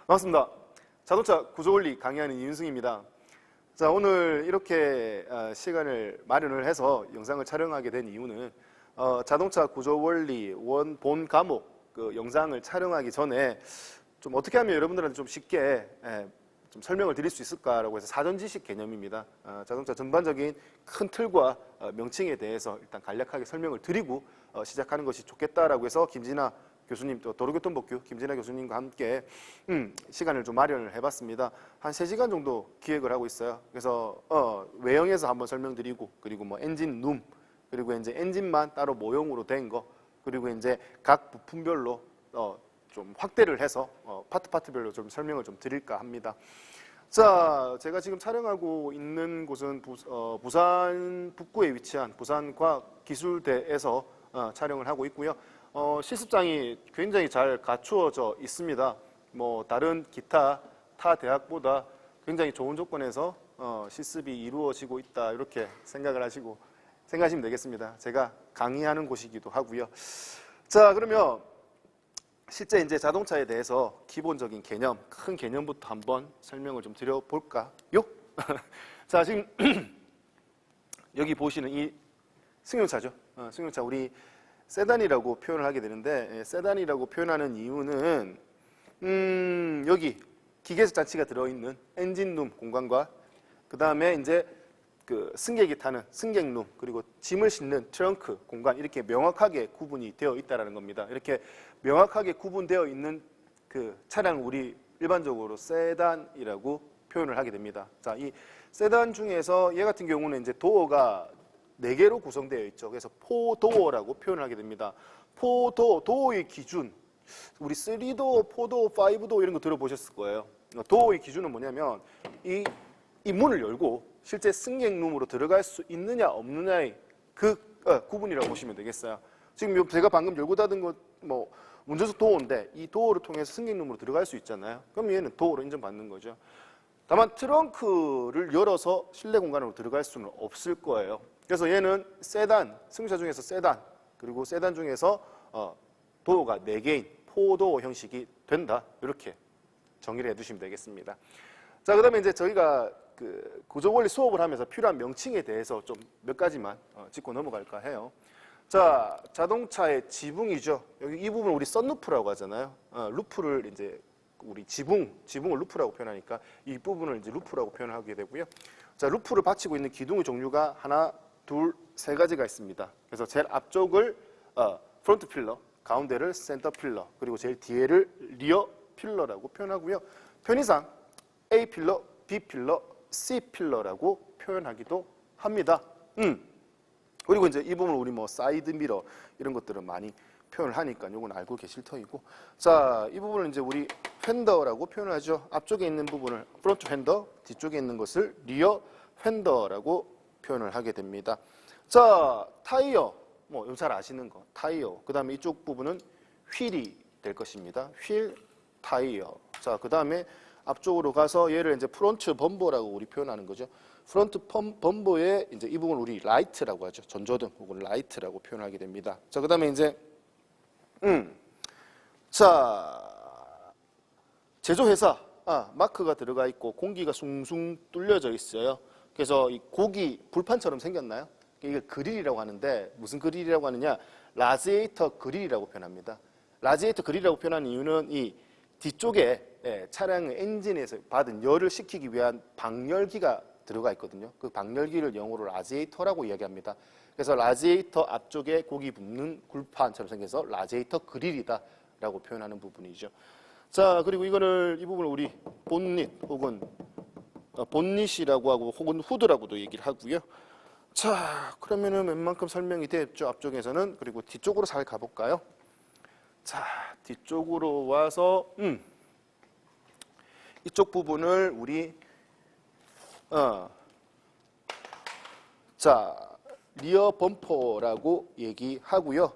반갑습니다. 자동차 구조원리 강의하는 이윤승입니다. 자, 오늘 이렇게 시간을 마련을 해서 영상을 촬영하게 된 이유는 자동차 구조원리 본 과목 그 영상을 촬영하기 전에 좀 어떻게 하면 여러분들한테 좀 쉽게 좀 설명을 드릴 수 있을까라고 해서 사전 지식 개념입니다. 자동차 전반적인 큰 틀과 명칭에 대해서 일단 간략하게 설명을 드리고 시작하는 것이 좋겠다라고 해서 김진아 교수님, 또 도로교통법규 김진아 교수님과 함께 시간을 좀 마련을 해봤습니다. 한 3시간 정도 기획을 하고 있어요. 그래서 외형에서 한번 설명드리고, 그리고 뭐 엔진 룸, 그리고 이제 엔진만 따로 모형으로 된 거, 그리고 이제 각 부품별로 좀 확대를 해서 파트별로 좀 설명을 좀 드릴까 합니다. 자, 제가 지금 촬영하고 있는 곳은 부산 북구에 위치한 부산과학기술대에서 촬영을 하고 있고요. 실습장이 굉장히 잘 갖추어져 있습니다. 뭐 다른 기타 타 대학보다 굉장히 좋은 조건에서 실습이 이루어지고 있다, 이렇게 생각하시면 되겠습니다. 제가 강의하는 곳이기도 하고요. 자, 그러면 실제 이제 자동차에 대해서 기본적인 개념, 큰 개념부터 한번 설명을 좀 드려볼까요? 자, 지금 여기 보시는 이 승용차죠. 승용차, 우리 세단이라고 표현을 하게 되는데, 세단이라고 표현하는 이유는 여기 기계식 장치가 들어있는 엔진룸 공간과 그 다음에 이제 그 승객이 타는 승객룸, 그리고 짐을 싣는 트렁크 공간, 이렇게 명확하게 구분이 되어 있다는 겁니다. 이렇게 명확하게 구분되어 있는 그 차량을 우리 일반적으로 세단이라고 표현을 하게 됩니다. 자, 이 세단 중에서 얘 같은 경우는 이제 도어가 4개로 구성되어 있죠. 그래서 포도어라고 표현을 하게 됩니다. 도어의 기준, 우리 3도어, 4도어, 5도어 이런 거 들어보셨을 거예요. 도어의 기준은 뭐냐면 이 문을 열고 실제 승객룸으로 들어갈 수 있느냐 없느냐의 그 구분이라고 보시면 되겠어요. 지금 제가 방금 열고 닫은 거 뭐 운전석 도어인데 이 도어를 통해서 승객룸으로 들어갈 수 있잖아요. 그럼 얘는 도어로 인정받는 거죠. 다만 트렁크를 열어서 실내 공간으로 들어갈 수는 없을 거예요. 그래서 얘는 세단, 승용차 중에서 세단, 그리고 세단 중에서 도어가 4개인 포도어 형식이 된다, 이렇게 정의를 해두시면 되겠습니다. 자, 그 다음에 이제 저희가 그 구조원리 수업을 하면서 필요한 명칭에 대해서 좀 몇 가지만 짚고 넘어갈까 해요. 자, 자동차의 지붕이죠. 여기 이 부분 우리 썬루프라고 하잖아요. 루프를 이제 우리 지붕을 루프라고 표현하니까 이 부분을 이제 루프라고 표현하게 되고요. 자, 루프를 받치고 있는 기둥의 종류가 하나, 둘, 3가지가 있습니다. 그래서 제일 앞쪽을 프론트 필러, 가운데를 센터 필러, 그리고 제일 뒤에를 리어 필러라고 표현하고요. 편의상 A 필러, B 필러, C 필러라고 표현하기도 합니다. 그리고 이제 이 부분 우리 뭐 사이드 미러 이런 것들은 많이 표현을 하니까 이건 알고 계실 터이고, 자, 이 부분을 이제 우리 휀더라고 표현을 하죠. 앞쪽에 있는 부분을 프론트 휀더, 뒤쪽에 있는 것을 리어 휀더라고 표현을 하게 됩니다. 자, 타이어, 뭐 잘 아시는 거 타이어. 그 다음에 이쪽 부분은 휠이 될 것입니다. 휠, 타이어. 자, 그 다음에 앞쪽으로 가서 얘를 이제 프론트 범버라고 우리 표현하는 거죠. 프론트 범버에 이제 이 부분 우리 라이트라고 하죠. 전조등 혹은 라이트라고 표현하게 됩니다. 자, 그 다음에 이제 자, 제조회사 마크가 들어가 있고 공기가 숭숭 뚫려져 있어요. 그래서 이 고기 불판처럼 생겼나요? 이게 그릴이라고 하는데, 무슨 그릴이라고 하느냐? 라지에이터 그릴이라고 표현합니다. 라지에이터 그릴이라고 표현하는 이유는 이 뒤쪽에 차량의 엔진에서 받은 열을 식히기 위한 방열기가 들어가 있거든요. 그 방열기를 영어로 라지에이터라고 이야기합니다. 그래서 라지에이터 앞쪽에 고기 굽는 굴판처럼 생겨서 라지에이터 그릴이다라고 표현하는 부분이죠. 자, 그리고 이 부분을 우리 본닛 혹은 본닛이라고 하고 혹은 후드라고도 얘기를 하고요. 자, 그러면은 웬만큼 설명이 됐죠, 앞쪽에서는. 그리고 뒤쪽으로 잘 가볼까요? 자, 뒤쪽으로 와서 이쪽 부분을 우리 자, 리어 범퍼라고 얘기하고요.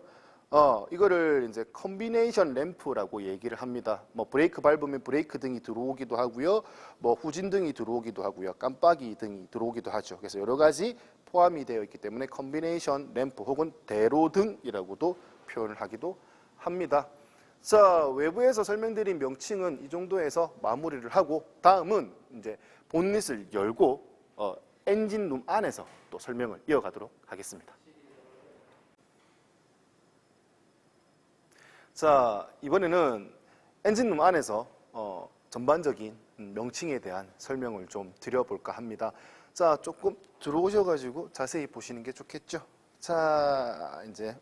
이거를 이제 컨비네이션 램프라고 얘기를 합니다. 뭐 브레이크 밟으면 브레이크 등이 들어오기도 하고요. 뭐 후진 등이 들어오기도 하고요. 깜빡이 등이 들어오기도 하죠. 그래서 여러 가지 포함이 되어 있기 때문에 컨비네이션 램프 혹은 대로등이라고도 표현을 하기도 합니다. 자, 외부에서 설명드린 명칭은 이 정도에서 마무리를 하고 다음은 이제 본닛을 열고 엔진룸 안에서 또 설명을 이어가도록 하겠습니다. 자, 이번에는 엔진룸 안에서 전반적인 명칭에 대한 설명을 좀 드려볼까 합니다. 자, 조금 들어오셔가지고 자세히 보시는 게 좋겠죠. 자, 이제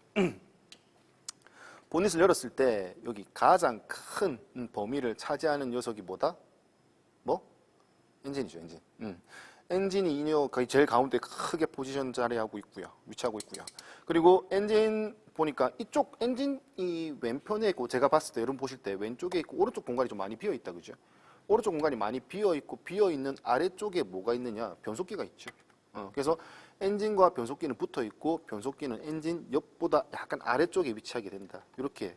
보닛을 열었을 때 여기 가장 큰 범위를 차지하는 녀석이 뭐다? 뭐? 엔진이죠, 엔진. 엔진이 이녀 거의 제일 가운데 크게 포지션 자리하고 있고요. 위치하고 있고요. 그리고 엔진 보니까 이쪽 엔진 이 왼편에 있고 제가 봤을 때 여러분 보실 때 왼쪽에 있고 오른쪽 공간이 좀 많이 비어 있다, 그죠? 오른쪽 공간이 많이 비어 있고 비어 있는 아래쪽에 뭐가 있느냐? 변속기가 있죠. 그래서 엔진과 변속기는 붙어 있고 변속기는 엔진 옆보다 약간 아래쪽에 위치하게 된다. 이렇게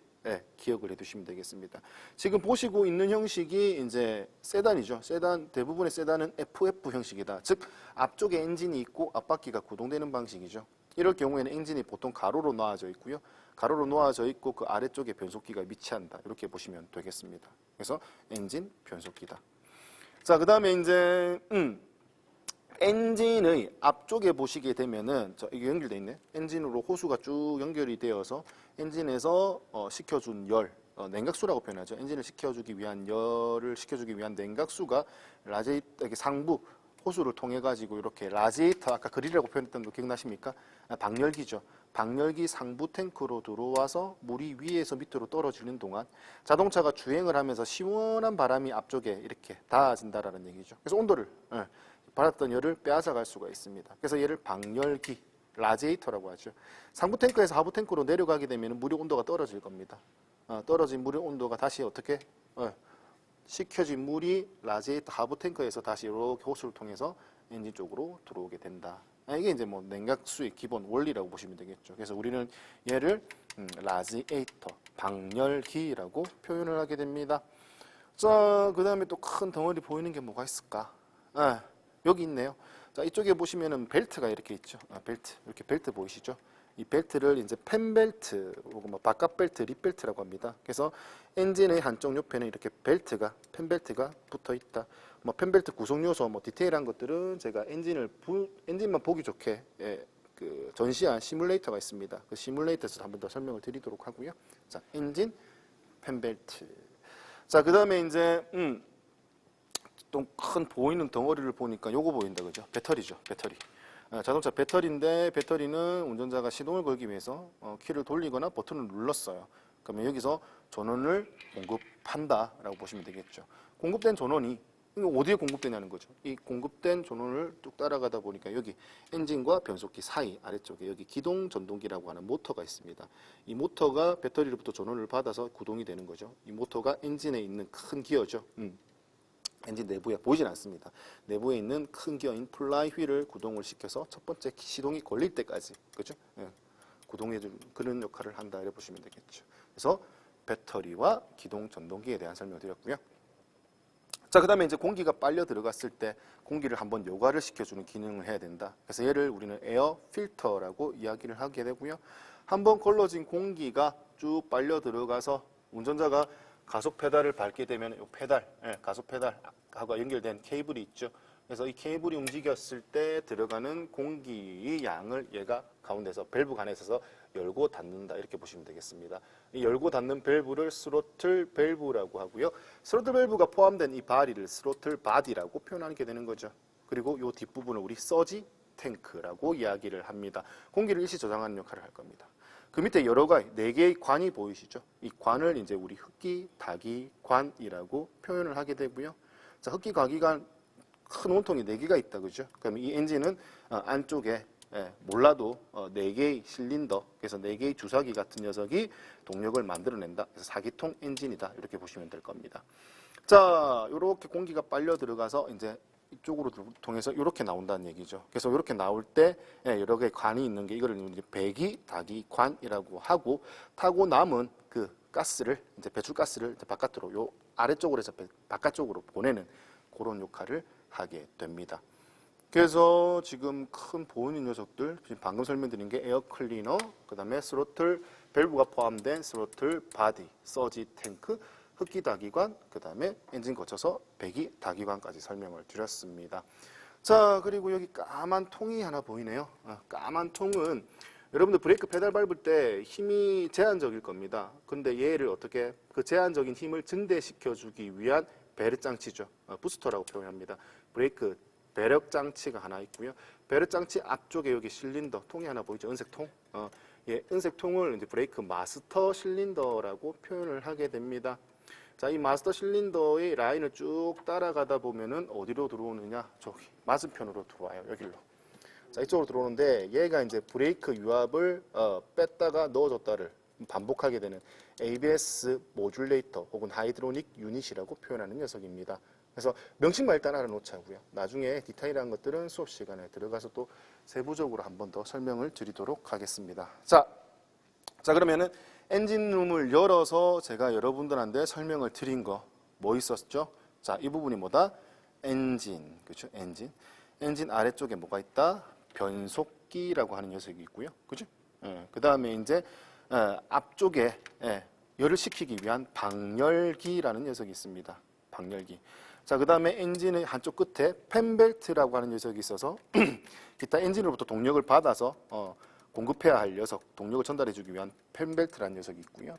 기억을 해두시면 되겠습니다. 지금 보시고 있는 형식이 이제 세단이죠. 세단 대부분의 세단은 FF 형식이다. 즉 앞쪽에 엔진이 있고 앞바퀴가 구동되는 방식이죠. 이럴 경우에는 엔진이 보통 가로로 놓아져 있고요. 가로로 놓아져 있고 그 아래쪽에 변속기가 위치한다. 이렇게 보시면 되겠습니다. 그래서 엔진, 변속기다. 자, 그 다음에 이제 엔진의 앞쪽에 보시게 되면은 이게 연결되어 있네. 엔진으로 호수가 쭉 연결이 되어서 엔진에서 식혀준 열, 냉각수라고 표현하죠. 엔진을 식혀주기 위한 열을 식혀주기 위한 냉각수가 라디에이터 상부 호수를 통해 가지고 이렇게 라디에이터 아까 그릴이라고 표현했던 거 기억나십니까? 방열기죠. 방열기 상부 탱크로 들어와서 물이 위에서 밑으로 떨어지는 동안 자동차가 주행을 하면서 시원한 바람이 앞쪽에 이렇게 닿아진다라는 얘기죠. 그래서 온도를 받았던 열을 빼앗아 갈 수가 있습니다. 그래서 얘를 방열기, 라디에이터라고 하죠. 상부 탱크에서 하부 탱크로 내려가게 되면 물의 온도가 떨어질 겁니다. 떨어진 물의 온도가 다시 어떻게 식혀진 물이 라디에이터 하부 탱크에서 다시 이렇게 호스를 통해서 엔진 쪽으로 들어오게 된다. 이게 이제 뭐 냉각수의 기본 원리라고 보시면 되겠죠. 그래서 우리는 얘를 라디에이터, 방열기라고 표현을 하게 됩니다. 자, 그 다음에 또 큰 덩어리 보이는 게 뭐가 있을까? 여기 있네요. 자, 이쪽에 보시면은 벨트가 이렇게 있죠. 벨트. 이렇게 벨트 보이시죠? 이 벨트를 이제 펜벨트, 혹은 뭐 바깥 벨트, 립벨트라고 합니다. 그래서 엔진의 한쪽 옆에는 이렇게 벨트가, 펜벨트가 붙어 있다. 뭐 펜벨트 구성 요소, 뭐 디테일한 것들은 제가 엔진만 보기 좋게 그 전시한 시뮬레이터가 있습니다. 그 시뮬레이터에서 한 번 더 설명을 드리도록 하고요. 자, 엔진, 펜벨트. 자, 그 다음에 이제 또 큰 보이는 덩어리를 보니까 요거 보인다, 그죠? 배터리죠, 배터리. 자동차 배터리인데 배터리는 운전자가 시동을 걸기 위해서 키를 돌리거나 버튼을 눌렀어요. 그러면 여기서 전원을 공급한다라고 보시면 되겠죠. 공급된 전원이 어디에 공급되냐는 거죠. 이 공급된 전원을 쭉 따라가다 보니까 여기 엔진과 변속기 사이 아래쪽에 여기 기동 전동기라고 하는 모터가 있습니다. 이 모터가 배터리로부터 전원을 받아서 구동이 되는 거죠. 이 모터가 엔진에 있는 큰 기어죠. 엔진 내부에 보이진 않습니다. 내부에 있는 큰 기어인 플라이 휠을 구동을 시켜서 첫 번째 시동이 걸릴 때까지, 그죠? 구동해주는 그런 역할을 한다 이렇게 보시면 되겠죠. 그래서 배터리와 기동 전동기에 대한 설명을 드렸고요. 자, 그 다음에 이제 공기가 빨려 들어갔을 때 공기를 한번 요과를 시켜주는 기능을 해야 된다. 그래서 얘를 우리는 에어 필터라고 이야기를 하게 되고요. 한번 걸러진 공기가 쭉 빨려 들어가서 운전자가 가속 페달을 밟게 되면 이 페달, 가속 페달하고 연결된 케이블이 있죠. 그래서 이 케이블이 움직였을 때 들어가는 공기의 양을 얘가 가운데서 밸브 안에 있어서 열고 닫는다 이렇게 보시면 되겠습니다. 이 열고 닫는 밸브를 스로틀 밸브라고 하고요. 스로틀 밸브가 포함된 이 바디를 스로틀 바디라고 표현하게 되는 거죠. 그리고 이 뒷부분을 우리 서지 탱크라고 이야기를 합니다. 공기를 일시 저장하는 역할을 할 겁니다. 그 밑에 여러 가지 4개의 관이 보이시죠? 이 관을 이제 우리 흡기, 다기, 관이라고 표현을 하게 되고요. 자, 흡기, 다기관 큰 원통이 4개가 있다, 그죠? 그럼 이 엔진은 안쪽에 몰라도 4개의 실린더, 그래서 4개의 주사기 같은 녀석이 동력을 만들어낸다. 그래서 4기통 엔진이다. 이렇게 보시면 될 겁니다. 자, 이렇게 공기가 빨려 들어가서 이제 이쪽으로 통해서 이렇게 나온다는 얘기죠. 그래서 이렇게 나올 때 여러 개의 관이 있는 게 이거를 이제 배기, 다기, 관이라고 하고 타고 남은 그 가스를 이제 배출가스를 이제 바깥으로 요 아래쪽으로 해서 바깥쪽으로 보내는 그런 역할을 하게 됩니다. 그래서 지금 큰 보이는 녀석들 지금 방금 설명드린 게 에어 클리너, 그다음에 스로틀 밸브가 포함된 스로틀 바디, 서지 탱크, 흡기 다기관, 그 다음에 엔진 거쳐서 배기 다기관까지 설명을 드렸습니다. 자, 그리고 여기 까만 통이 하나 보이네요. 까만 통은 여러분들 브레이크 페달 밟을 때 힘이 제한적일 겁니다. 근데 얘를 어떻게 그 제한적인 힘을 증대시켜 주기 위한 배려 장치죠. 부스터라고 표현합니다. 브레이크 배력 장치가 하나 있고요. 배려 장치 앞쪽에 여기 실린더 통이 하나 보이죠? 은색 통. 예, 은색 통을 이제 브레이크 마스터 실린더라고 표현을 하게 됩니다. 자, 이 마스터 실린더의 라인을 쭉 따라가다 보면은 어디로 들어오느냐? 저기 맞은편으로 들어와요. 여기로. 자, 이쪽으로 들어오는데 얘가 이제 브레이크 유압을 뺐다가 넣어줬다를 반복하게 되는 ABS 모듈레이터 혹은 하이드로닉 유닛이라고 표현하는 녀석입니다. 그래서 명칭만 일단 알아놓자고요. 나중에 디테일한 것들은 수업 시간에 들어가서 또 세부적으로 한 번 더 설명을 드리도록 하겠습니다. 자, 그러면은 엔진룸을 열어서 제가 여러분들한테 설명을 드린 거 뭐 있었죠? 자, 이 부분이 뭐다? 엔진, 그렇죠? 엔진 아래쪽에 뭐가 있다? 변속기라고 하는 녀석이 있고요, 그죠? 그 다음에 이제 앞쪽에 열을 식히기 위한 방열기라는 녀석이 있습니다. 방열기. 자, 그 다음에 엔진의 한쪽 끝에 팬벨트라고 하는 녀석이 있어서 기타 엔진으로부터 동력을 받아서 공급해야 할 녀석, 동력을 전달해주기 위한 팬벨트라는 녀석이 있고요.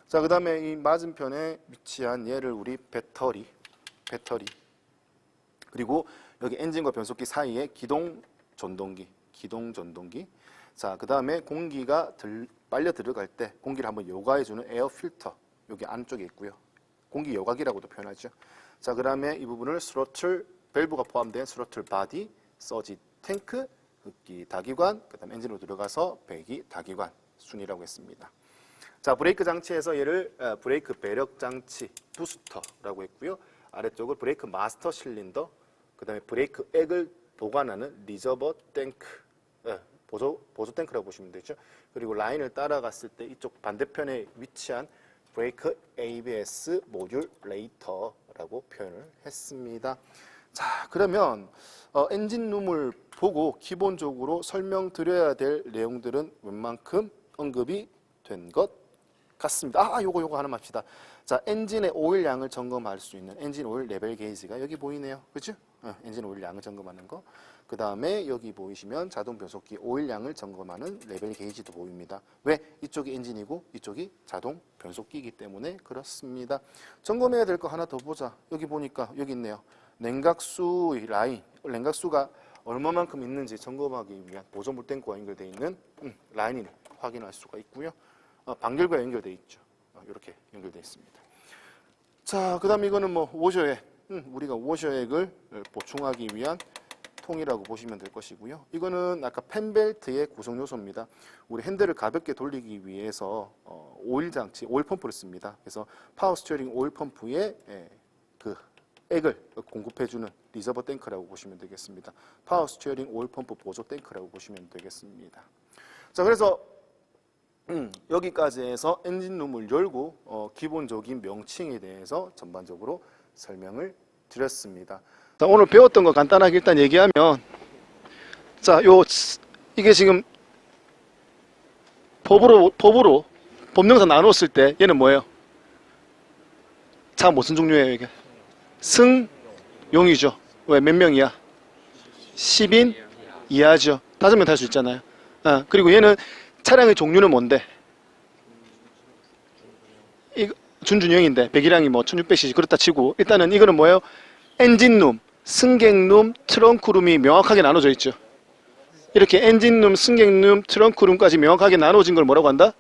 자, 그 다음에 이 맞은편에 위치한 얘를 우리 배터리, 그리고 여기 엔진과 변속기 사이에 기동 전동기. 자, 그 다음에 공기가 빨려 들어갈 때 공기를 한번 요과해주는 에어 필터, 여기 안쪽에 있고요. 공기 요각이라고도 표현하죠. 자, 그 다음에 이 부분을 스로틀, 밸브가 포함된 스로틀 바디, 서지 탱크, 흡기 다기관, 그 다음에 엔진으로 들어가서 배기 다기관 순이라고 했습니다. 자, 브레이크 장치에서 얘를 브레이크 배력 장치, 부스터라고 했고요. 아래쪽을 브레이크 마스터 실린더, 그 다음에 브레이크 액을 보관하는 리저버 탱크, 보조 탱크라고 보시면 되죠. 그리고 라인을 따라갔을 때 이쪽 반대편에 위치한 브레이크 ABS 모듈레이터라고 표현을 했습니다. 자, 그러면 엔진룸을 보고 기본적으로 설명드려야 될 내용들은 웬만큼 언급이 된 것 같습니다. 요거 하나 합시다. 자, 엔진의 오일 양을 점검할 수 있는 엔진 오일 레벨 게이지가 여기 보이네요. 그렇죠? 엔진 오일 양을 점검하는 거. 그 다음에 여기 보이시면 자동 변속기 오일 양을 점검하는 레벨 게이지도 보입니다. 왜? 이쪽이 엔진이고 이쪽이 자동 변속기이기 때문에 그렇습니다. 점검해야 될 거 하나 더 보자. 여기 보니까 여기 있네요. 냉각수의 라인, 냉각수가 얼마만큼 있는지 점검하기 위한 보조물 탱크와 연결되어 있는 라인을 확인할 수가 있고요. 방열과 연결되어 있죠. 이렇게 연결되어 있습니다. 자, 그 다음 이거는 뭐 워셔액, 우리가 워셔액을 보충하기 위한 통이라고 보시면 될 것이고요. 이거는 아까 팬벨트의 구성 요소입니다. 우리 핸들을 가볍게 돌리기 위해서 오일 장치, 오일 펌프를 씁니다. 그래서 파워 스티어링 오일 펌프에 그 액을 공급해주는 리저버 탱크라고 보시면 되겠습니다. 파워 스티어링 오일 펌프 보조 탱크라고 보시면 되겠습니다. 자, 그래서 여기까지 해서 엔진룸을 열고 기본적인 명칭에 대해서 전반적으로 설명을 드렸습니다. 자, 오늘 배웠던 거 간단하게 일단 얘기하면, 자, 이게 지금 법으로 법령사 나눴을 때 얘는 뭐예요? 차 무슨 종류예요 이게? 승용이죠. 왜? 몇 명이야? 10인 이하죠. 5명 탈 수 있잖아요. 그리고 얘는 차량의 종류는 뭔데? 이거 준준형인데 배기량이 뭐 1600cc 그렇다 치고, 일단은 이거는 뭐예요? 엔진룸, 승객룸, 트렁크룸이 명확하게 나눠져 있죠. 이렇게 엔진룸, 승객룸, 트렁크룸까지 명확하게 나눠진 걸 뭐라고 한다?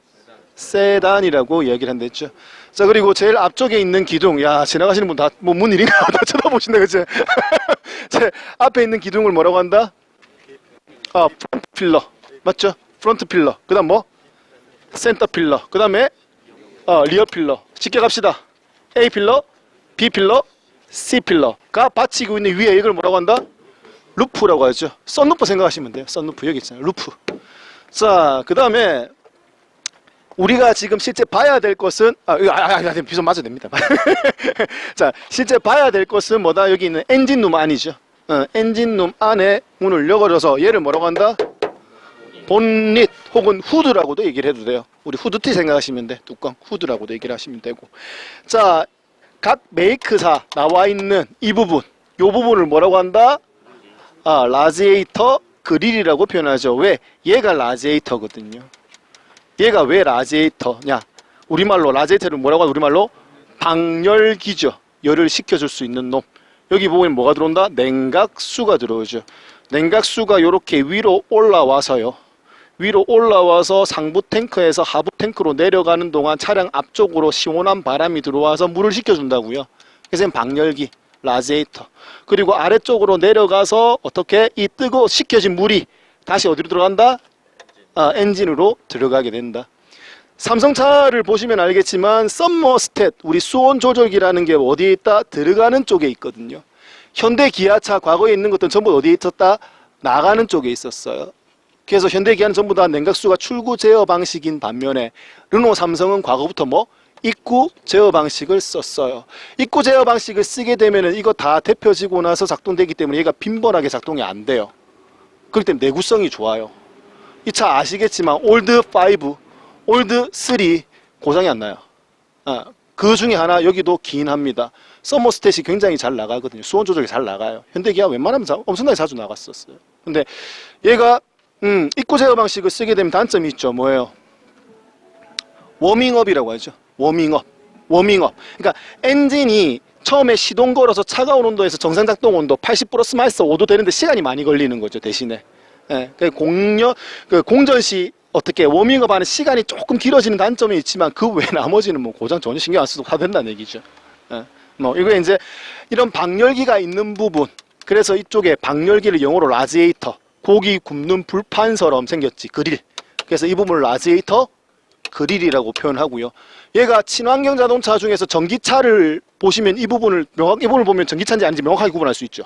세단이라고 얘기를 한댔죠. 자, 그리고 제일 앞쪽에 있는 기둥, 야, 지나가시는 분 다 뭐 뭔 일인가 다 쳐다보신다, 그치? 제 앞에 있는 기둥을 뭐라고 한다? 프론트 필러, 맞죠? 프론트 필러. 그 다음 뭐? 센터 필러. 그 다음에 리어 필러. 쉽게 갑시다. A 필러, B 필러, C 필러가 받치고 있는 위에 이걸 뭐라고 한다? 루프라고 하죠. 썬루프 생각하시면 돼요. 썬루프 여기 있잖아요. 루프. 자, 그 다음에 우리가 지금 실제 봐야 될 것은 비좀 맞아도 됩니다. 자, 실제 봐야 될 것은 뭐다? 여기 있는 엔진룸 안이죠. 엔진룸 안에 문을 열어서 얘를 뭐라고 한다? 본닛 혹은 후드라고도 얘기를 해도 돼요. 우리 후드티 생각하시면 돼. 뚜껑 후드라고도 얘기를 하시면 되고. 자, 각 메이크사 나와 있는 이 부분, 요 부분을 뭐라고 한다? 라지에이터 그릴이라고 표현하죠. 왜? 얘가 라지에이터거든요. 얘가 왜 라지에이터냐? 우리말로 라지에이터를 뭐라고 하죠? 우리말로 방열기죠. 열을 식혀줄 수 있는 놈. 여기 보면 뭐가 들어온다? 냉각수가 들어오죠. 냉각수가 이렇게 위로 올라와서요. 위로 올라와서 상부 탱크에서 하부 탱크로 내려가는 동안 차량 앞쪽으로 시원한 바람이 들어와서 물을 식혀준다고요. 그래서 방열기, 라지에이터. 그리고 아래쪽으로 내려가서 어떻게 이 식혀진 물이 다시 어디로 들어간다? 엔진으로 들어가게 된다. 삼성차를 보시면 알겠지만 썸머스탯, 우리 수온 조절기라는 게 어디에 있다? 들어가는 쪽에 있거든요. 현대 기아차 과거에 있는 것들은 전부 어디에 있었다? 나가는 쪽에 있었어요. 그래서 현대 기아는 전부 다 냉각수가 출구 제어 방식인 반면에 르노 삼성은 과거부터 입구 제어 방식을 썼어요. 입구 제어 방식을 쓰게 되면은 이거 다 데펴지고 나서 작동되기 때문에 얘가 빈번하게 작동이 안 돼요. 그렇기 때문에 내구성이 좋아요. 이 차 아시겠지만 올드 5, 올드 3 고장이 안 나요. 그 중에 하나 여기도 긴 합니다. 서머스탯이 굉장히 잘 나가거든요. 수온 조절이 잘 나가요. 현대기아 웬만하면 엄청나게 자주 나갔었어요. 근데 얘가 입구 제어 방식을 쓰게 되면 단점이 있죠. 뭐예요? 워밍업이라고 하죠. 워밍업. 그러니까 엔진이 처음에 시동 걸어서 차가운 온도에서 정상 작동 온도 80 플러스 마이너스 5도 되는데 시간이 많이 걸리는 거죠. 대신에. 공전 시 어떻게 워밍업 하는 시간이 조금 길어지는 단점이 있지만 그 외 나머지는 고장 전혀 신경 안 써도 다 된다는 얘기죠. 이거 이제 이런 방열기가 있는 부분. 그래서 이쪽에 방열기를 영어로 라지에이터, 고기 굽는 불판처럼 생겼지. 그릴. 그래서 이 부분을 라지에이터 그릴이라고 표현하고요. 얘가 친환경 자동차 중에서 전기차를 보시면 이 부분을 보면 전기차인지 아닌지 명확하게 구분할 수 있죠.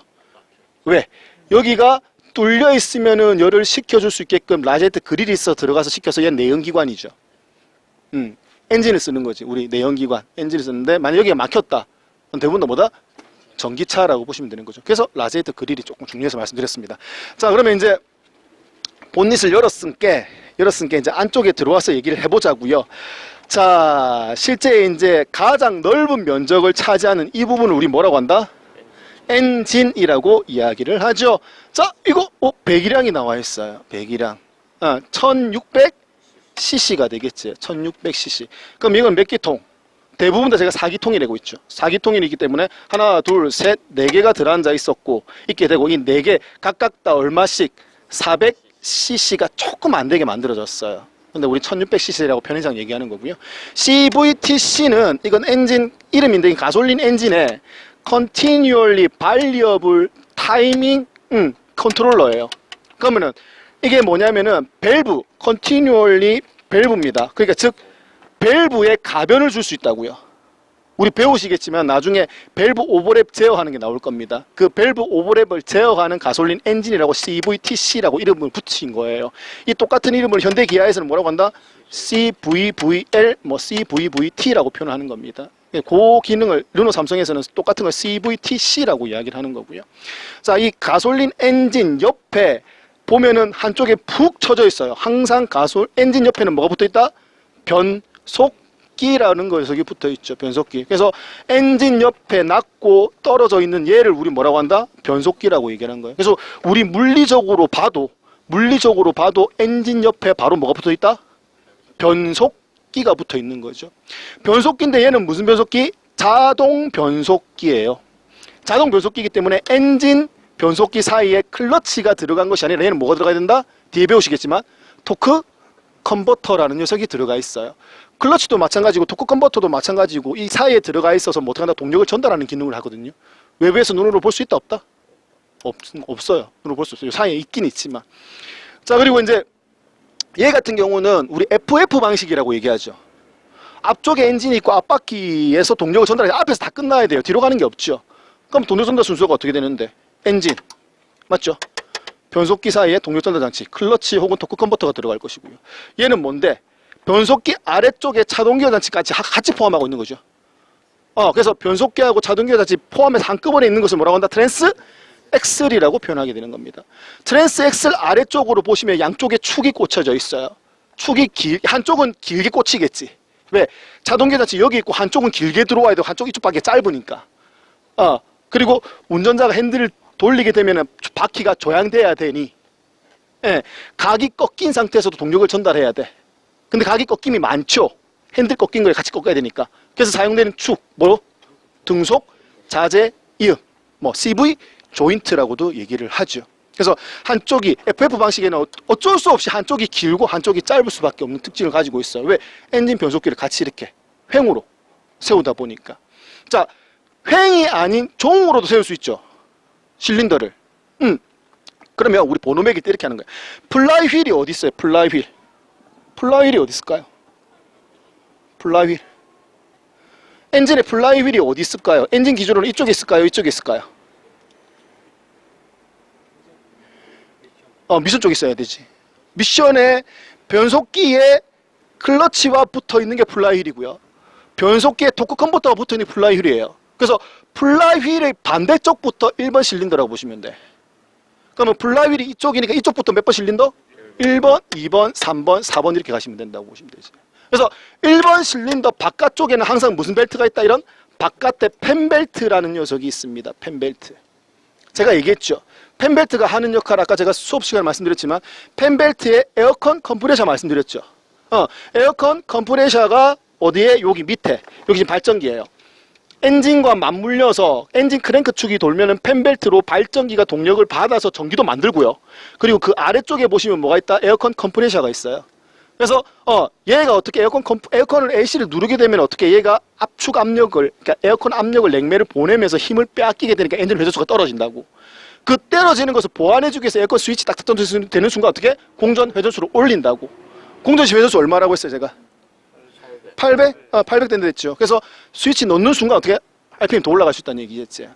왜? 여기가 뚫려 있으면은 열을 식혀줄 수 있게끔 라지에이터 그릴이 있어 들어가서 식혀서 얘는 내연기관이죠. 엔진을 쓰는 거지. 우리 내연기관 엔진을 쓰는데 만약 여기가 막혔다. 그럼 대부분 뭐다? 전기차라고 보시면 되는 거죠. 그래서 라지에이터 그릴이 조금 중요해서 말씀드렸습니다. 자, 그러면 이제 본닛을 열었으니까 이제 안쪽에 들어와서 얘기를 해보자고요. 자, 실제 이제 가장 넓은 면적을 차지하는 이 부분을 우리 뭐라고 한다? 엔진이라고 이야기를 하죠. 자, 이거 배기량이 나와 있어요. 배기량 1600cc가 되겠지. 1600cc. 그럼 이건 몇 기통? 대부분 다 제가 4기통이라고 있죠. 4기통이기 때문에 하나, 둘, 셋, 4개가 들어앉아 있었고 있게 되고 이 4개 각각 다 얼마씩 400cc가 조금 안 되게 만들어졌어요. 근데 우리 1600cc라고 편의상 얘기하는 거고요. CVTC는 이건 엔진 이름인데 이 가솔린 엔진에 Continually Variable Timing 컨트롤러예요. 그러면은 이게 뭐냐면은 밸브, Continually 밸브입니다. 그러니까 즉 밸브에 가변을 줄 수 있다고요. 우리 배우시겠지만 나중에 밸브 오버랩 제어하는 게 나올 겁니다. 그 밸브 오버랩을 제어하는 가솔린 엔진이라고 CVTC라고 이름을 붙인 거예요. 이 똑같은 이름을 현대 기아에서는 뭐라고 한다? CVVL, CVVT라고 표현하는 겁니다. 그 기능을 르노 삼성에서는 똑같은 걸 CVTC라고 이야기를 하는 거고요. 자, 이 가솔린 엔진 옆에 보면은 한쪽에 푹 쳐져 있어요. 항상 엔진 옆에는 뭐가 붙어 있다? 변속기라는 것이 붙어 있죠. 변속기. 그래서 엔진 옆에 낮고 떨어져 있는 얘를 우리 뭐라고 한다? 변속기라고 얘기하는 거예요. 그래서 우리 물리적으로 봐도 엔진 옆에 바로 뭐가 붙어 있다? 변속기가 붙어 있는 거죠. 변속기인데 얘는 무슨 변속기? 자동 변속기예요. 자동 변속기이기 때문에 엔진 변속기 사이에 클러치가 들어간 것이 아니라 얘는 뭐가 들어가야 된다? 뒤에 배우시겠지만 토크 컨버터라는 녀석이 들어가 있어요. 클러치도 마찬가지고 토크 컨버터도 마찬가지고 이 사이에 들어가 있어서 뭐 어떻게 한다? 동력을 전달하는 기능을 하거든요. 외부에서 눈으로 볼 수 있다 없다? 없어요. 눈으로 볼 수 없어요. 사이에 있긴 있지만. 자, 그리고 이제 얘 같은 경우는 우리 FF 방식이라고 얘기하죠. 앞쪽에 엔진이 있고 앞바퀴에서 동력을 전달해서 앞에서 다 끝나야 돼요. 뒤로 가는 게 없죠. 그럼 동력 전달 순서가 어떻게 되는데? 엔진 맞죠? 변속기 사이에 동력 전달 장치, 클러치 혹은 토크 컨버터가 들어갈 것이고요. 얘는 뭔데? 변속기 아래쪽에 차동기어 장치까지 같이 포함하고 있는 거죠. 그래서 변속기하고 차동기어 장치 포함해서 한꺼번에 있는 것을 뭐라고 한다? 엑슬이라고 표현하게 되는 겁니다. 트랜스 엑슬 아래쪽으로 보시면 양쪽에 축이 꽂혀져 있어요. 한쪽은 길게 꽂히겠지. 왜? 자동 계산치 여기 있고 한쪽은 길게 들어와야 되고 한쪽 이쪽밖에 짧으니까. 그리고 운전자가 핸들을 돌리게 되면 바퀴가 조향돼야 되니, 예, 각이 꺾인 상태에서도 동력을 전달해야 돼. 근데 각이 꺾임이 많죠. 핸들 꺾인 걸 같이 꺾어야 되니까. 그래서 사용되는 축, 등속, 자재, 이음, CV, 조인트라고도 얘기를 하죠. 그래서 한쪽이 FF 방식에는 어쩔 수 없이 한쪽이 길고 한쪽이 짧을 수밖에 없는 특징을 가지고 있어요. 왜? 엔진 변속기를 같이 이렇게 횡으로 세우다 보니까. 자, 횡이 아닌 종으로도 세울 수 있죠. 실린더를. 그러면 우리 번호 매길 때 이렇게 하는 거예요. 플라이 휠이 어디 있어요? 플라이 휠. 플라이 휠이 어디 있을까요? 플라이 휠. 엔진의 플라이 휠이 어디 있을까요? 엔진 기준으로 이쪽에 있을까요? 이쪽에 있을까요? 미션 쪽에 있어야 되지. 미션에 변속기에 클러치와 붙어 있는 게 플라이 휠이고요. 변속기에 토크 컨버터가 붙어 있는 게 플라이 휠이에요. 그래서 플라이 휠의 반대쪽부터 1번 실린더라고 보시면 돼. 그러면 플라이 휠이 이쪽이니까 이쪽부터 몇 번 실린더? 1번, 2번, 3번, 4번 이렇게 가시면 된다고 보시면 되지. 그래서 1번 실린더 바깥쪽에는 항상 무슨 벨트가 있다? 이런 바깥에 펜벨트라는 녀석이 있습니다. 펜벨트. 제가 얘기했죠. 펜벨트가 하는 역할, 아까 제가 수업 시간에 말씀드렸지만 펜벨트에 에어컨 컴프레셔 말씀드렸죠. 에어컨 컴프레셔가 어디에? 여기 밑에. 여기 지금 발전기예요. 엔진과 맞물려서 엔진 크랭크 축이 돌면은 펜벨트로 발전기가 동력을 받아서 전기도 만들고요. 그리고 그 아래쪽에 보시면 뭐가 있다? 에어컨 컴프레셔가 있어요. 그래서 얘가 어떻게 에어컨을 AC를 누르게 되면 어떻게 얘가 압축 압력을, 그러니까 에어컨 압력을 냉매를 보내면서 힘을 빼앗기게 되니까 엔진 회전수가 떨어진다고. 그 떨어지는 것을 보완해주기 위해서 에어컨 스위치 딱딱 되는 순간 어떻게? 공전 회전수를 올린다고. 공전 회전수 얼마라고 했어요 제가? 800? 800 된다 했죠. 그래서 스위치 넣는 순간 어떻게? RPM 더 올라갈 수 있다는 얘기겠지.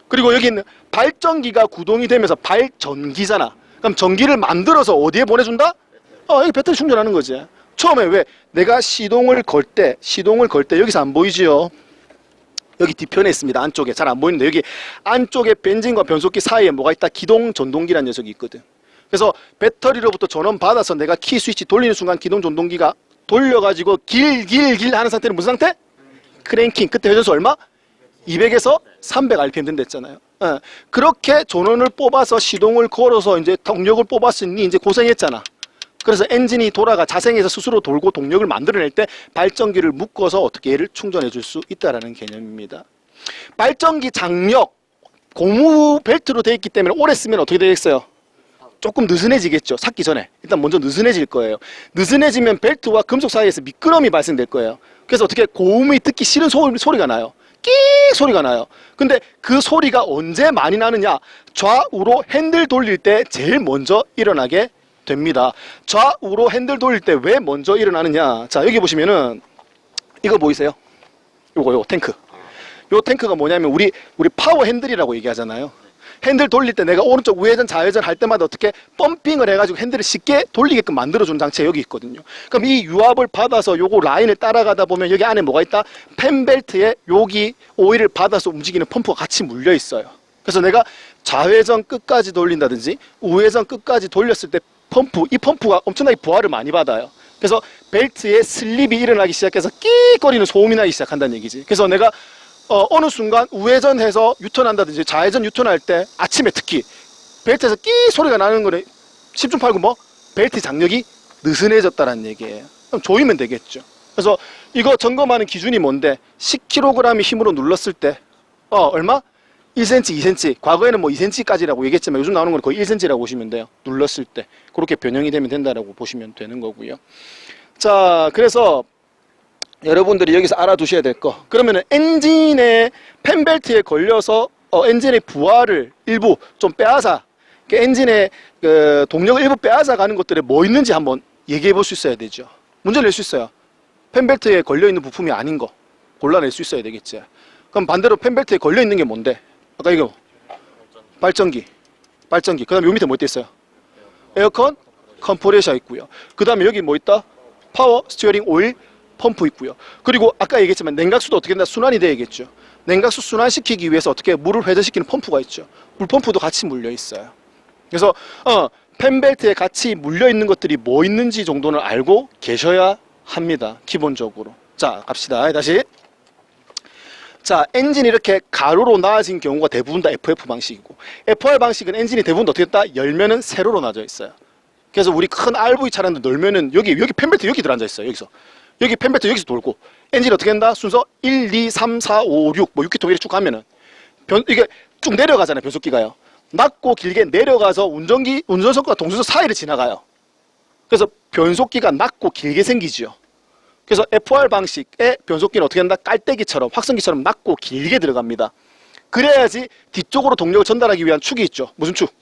그리고 여기 있는 발전기가 구동이 되면서 발전기잖아. 그럼 전기를 만들어서 어디에 보내준다? 여기 배터리 충전하는 거지. 처음에 왜? 내가 시동을 걸 때 여기서 안 보이지요? 여기 뒤편에 있습니다. 안쪽에. 잘 안 보이는데 여기 안쪽에 벤진과 변속기 사이에 뭐가 있다? 기동 전동기라는 녀석이 있거든. 그래서 배터리로부터 전원 받아서 내가 키 스위치 돌리는 순간 기동 전동기가 돌려가지고 길 하는 상태는 무슨 상태? 크랭킹. 그때 회전수 얼마? 200에서 300 RPM 된다 했잖아요. 그렇게 전원을 뽑아서 시동을 걸어서 이제 동력을 뽑았으니 이제 고생했잖아. 그래서 엔진이 돌아가 자생해서 스스로 돌고 동력을 만들어낼 때 발전기를 묶어서 어떻게 얘를 충전해 줄 수 있다라는 개념입니다. 발전기 장력 고무 벨트로 되어 있기 때문에 오래 쓰면 어떻게 되겠어요? 조금 느슨해지겠죠. 삭기 전에. 일단 먼저 느슨해질 거예요. 느슨해지면 벨트와 금속 사이에서 미끄럼이 발생될 거예요. 그래서 어떻게 고음이 듣기 싫은 소리가 나요. 끼 소리가 나요. 근데 그 소리가 언제 많이 나느냐? 좌우로 핸들 돌릴 때 제일 먼저 일어나게 됩니다. 좌우로 핸들 돌릴 때 왜 먼저 일어나느냐? 자, 여기 보시면은 이거 보이세요? 요거 탱크. 요 탱크가 뭐냐면 우리 파워 핸들이라고 얘기하잖아요. 핸들 돌릴 때 내가 오른쪽 우회전 좌회전 할 때마다 어떻게 펌핑을 해가지고 핸들을 쉽게 돌리게끔 만들어주는 장치가 여기 있거든요. 그럼 이 유압을 받아서 요거 라인을 따라가다 보면 여기 안에 뭐가 있다? 펜벨트에 여기 오일을 받아서 움직이는 펌프가 같이 물려 있어요. 그래서 내가 좌회전 끝까지 돌린다든지 우회전 끝까지 돌렸을 때 이 펌프가 엄청나게 부하를 많이 받아요. 그래서 벨트에 슬립이 일어나기 시작해서 끼거리는 소음이 나기 시작한다는 얘기지. 그래서 내가 어느 순간 우회전해서 유턴한다든지 좌회전 유턴할 때 아침에 특히 벨트에서 끼 소리가 나는 거는 10중 8구 벨트 장력이 느슨해졌다는 얘기예요. 그럼 조이면 되겠죠. 그래서 이거 점검하는 기준이 뭔데 10kg의 힘으로 눌렀을 때 얼마? 1cm, 2cm. 과거에는 2cm까지라고 얘기했지만 요즘 나오는 건 거의 1cm라고 보시면 돼요. 눌렀을 때. 그렇게 변형이 되면 된다라고 보시면 되는 거고요. 자, 그래서 여러분들이 여기서 알아두셔야 될 거. 그러면은 엔진의 펜벨트에 걸려서 엔진의 부하를 일부 좀 빼앗아, 엔진의 동력을 일부 빼앗아 가는 것들에 뭐 있는지 한번 얘기해 볼 수 있어야 되죠. 문제를 낼 수 있어요. 펜벨트에 걸려 있는 부품이 아닌 거 골라낼 수 있어야 되겠지. 그럼 반대로 펜벨트에 걸려 있는 게 뭔데? 아까 이거 발전기. 그 다음에 요 밑에 뭐 있어요? 에어컨 컴프레셔 있고요. 그 다음에 여기 뭐 있다? 파워 스티어링 오일 펌프 있고요. 그리고 아까 얘기했지만 냉각수도 어떻게 된다? 순환이 되겠죠. 냉각수 순환시키기 위해서 어떻게 물을 회전시키는 펌프가 있죠. 물펌프도 같이 물려 있어요. 그래서 팬벨트에 같이 물려 있는 것들이 뭐 있는지 정도는 알고 계셔야 합니다. 기본적으로. 자, 갑시다. 다시. 자, 엔진이 이렇게 가로로 나아진 경우가 대부분 다 FF 방식이고, FR 방식은 엔진이 대부분 어떻게 됐다? 열면은 세로로 나져 있어요. 그래서 우리 큰 RV 차량도 놀면은 여기 팬벨트 여기 들어앉아 있어요. 여기서. 여기 팬벨트 여기서 돌고, 엔진이 어떻게 된다? 순서 1, 2, 3, 4, 5, 6, 뭐 6기통 이렇게 쭉 가면은 이게 쭉 내려가잖아요. 변속기가요. 낮고 길게 내려가서 운전석과 동수석 사이를 지나가요. 그래서 변속기가 낮고 길게 생기지요. 그래서 FR 방식의 변속기는 어떻게 한다? 깔때기처럼, 확성기처럼 낮고 길게 들어갑니다. 그래야지 뒤쪽으로 동력을 전달하기 위한 축이 있죠. 무슨 축?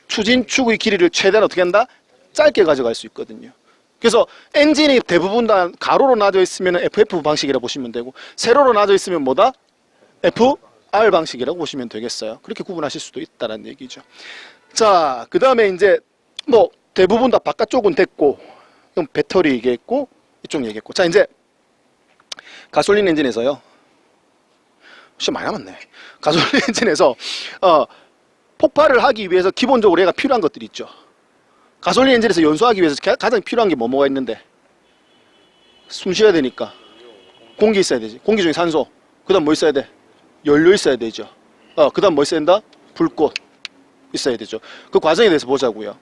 추진축의 길이를 최대한 어떻게 한다? 짧게 가져갈 수 있거든요. 그래서 엔진이 대부분 다 가로로 나져 있으면 FF 방식이라고 보시면 되고, 세로로 나져 있으면 뭐다? FR 방식이라고 보시면 되겠어요. 그렇게 구분하실 수도 있다는 얘기죠. 자, 그 다음에 이제 뭐 대부분 다 바깥쪽은 됐고, 그럼 배터리 얘기했고, 이쪽 얘기했고. 자, 이제 가솔린 엔진에서요. 시간 많이 남았네. 가솔린 엔진에서 폭발을 하기 위해서 기본적으로 얘가 필요한 것들이 있죠. 가솔린 엔진에서 연소하기 위해서 가장 필요한 게 뭐가 있는데? 숨 쉬어야 되니까 공기 있어야 되지. 공기 중에 산소. 그 다음 뭐 있어야 돼? 연료 있어야 되죠. 그 다음 뭐 있어야 된다? 불꽃 있어야 되죠. 그 과정에 대해서 보자고요.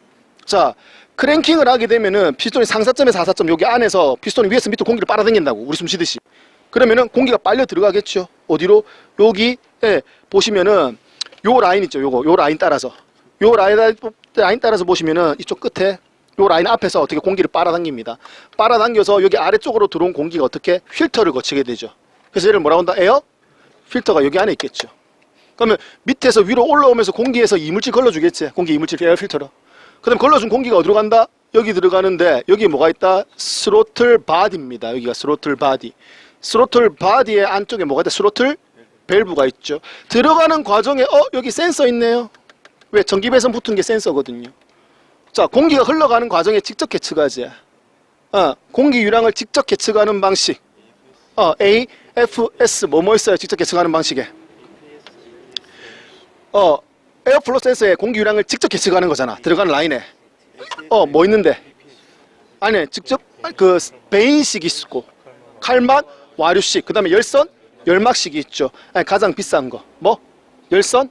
자, 크랭킹을 하게 되면은 피스톤이 상사점에서 하사점 여기 안에서 피스톤이 위에서 밑으로 공기를 빨아당긴다고, 우리 숨 쉬듯이. 그러면은 공기가 빨려 들어가겠죠. 어디로? 여기 보시면은 요 라인 있죠. 요 라인 따라서, 요 라인 따라서 보시면은 이쪽 끝에 요 라인 앞에서 어떻게 공기를 빨아당깁니다. 빨아당겨서 여기 아래쪽으로 들어온 공기가 어떻게 필터를 거치게 되죠. 그래서 얘를 뭐라고 한다? 에어 필터가 여기 안에 있겠죠. 그러면 밑에서 위로 올라오면서 공기에서 이물질 걸러주겠지. 공기 이물질 에어 필터로. 그 다음 걸러준 공기가 어디로 간다? 여기 들어가는데 여기 뭐가 있다? 스로틀 바디입니다. 여기가 스로틀 바디. 스로틀 바디의 안쪽에 뭐가 있다? 스로틀 밸브가 있죠. 들어가는 과정에 여기 센서 있네요. 왜? 전기 배선 붙은 게 센서거든요. 자, 공기가 흘러가는 과정에 직접 계측하지. 공기 유량을 직접 계측하는 방식. AFS 뭐뭐 있어요? 직접 계측하는 방식에. 에어플로 센서에 공기 유량을 직접 계측하는 거잖아. 들어가는 라인에. 뭐 있는데? 아니, 직접 그 베인식이 있고, 칼막, 와류식, 그 다음에 열선, 열막식이 있죠. 아니, 가장 비싼 거. 뭐? 열선,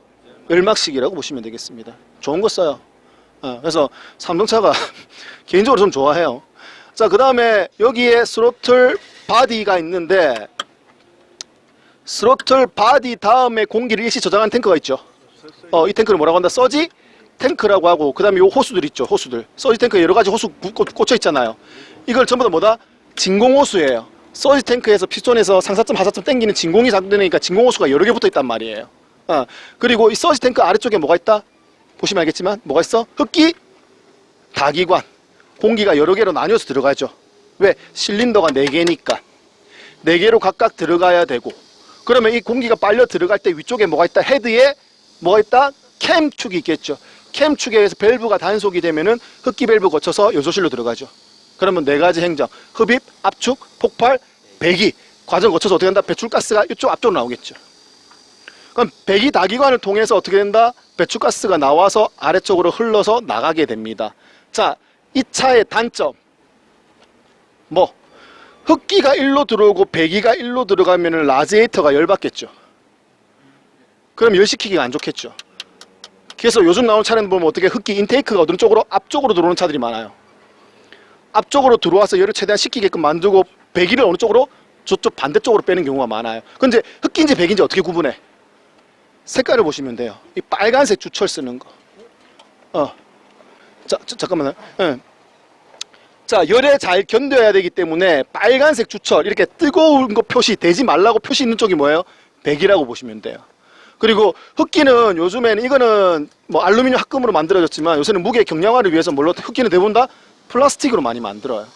열막식이라고 보시면 되겠습니다. 좋은 거 써요. 그래서 삼성차가 개인적으로 좀 좋아해요. 자, 그 다음에 여기에 스로틀 바디가 있는데, 스로틀 바디 다음에 공기를 일시 저장하는 탱크가 있죠. 이 탱크를 뭐라고 한다? 서지 탱크라고 하고, 그 다음에 요 호수들 있죠. 호수들. 서지 탱크에 여러 가지 호수 꽂혀 있잖아요. 이걸 전부 다 뭐다? 진공호수예요. 서지 탱크에서 피스톤에서 상사점 하사점 당기는 진공이 작동되니까 진공호수가 여러 개 붙어 있단 말이에요. 그리고 이 서지 탱크 아래쪽에 뭐가 있다? 보시면 알겠지만 뭐가 있어? 흡기 다기관. 공기가 여러 개로 나뉘어서 들어가죠. 왜? 실린더가 4개니까 4개로 각각 들어가야 되고, 그러면 이 공기가 빨려 들어갈 때 위쪽에 뭐가 있다? 헤드에 뭐가 있다? 캠축이 있겠죠. 캠축에 의해서 밸브가 단속이 되면은 흡기 밸브 거쳐서 연소실로 들어가죠. 그러면 4가지 행정, 흡입, 압축, 폭발, 배기 과정 거쳐서 어떻게 된다? 배출가스가 이쪽 앞쪽으로 나오겠죠. 그럼 배기 다기관을 통해서 어떻게 된다? 배출가스가 나와서 아래쪽으로 흘러서 나가게 됩니다. 자, 이 차의 단점 뭐? 흡기가 1로 들어오고 배기가 1로 들어가면은 라지에이터가 열받겠죠. 그럼 열시키기가 안 좋겠죠. 그래서 요즘 나오는 차량 보면 어떻게 흡기 인테이크가 어느 쪽으로? 앞쪽으로 들어오는 차들이 많아요. 앞쪽으로 들어와서 열을 최대한 식히게끔 만들고 배기를 어느 쪽으로? 저쪽 반대쪽으로 빼는 경우가 많아요. 근데 흡기인지 배기인지 어떻게 구분해? 색깔을 보시면 돼요. 이 빨간색 주철 쓰는 거. 잠깐만요. 자, 열에 잘 견뎌야 되기 때문에 빨간색 주철, 이렇게 뜨거운 거 표시, 되지 말라고 표시 있는 쪽이 뭐예요? 배기라고 보시면 돼요. 그리고 흡기는 요즘에는 이거는 뭐 알루미늄 합금으로 만들어졌지만 요새는 무게 경량화를 위해서 뭘로? 흡기는 대부분 다 플라스틱으로 많이 만들어요.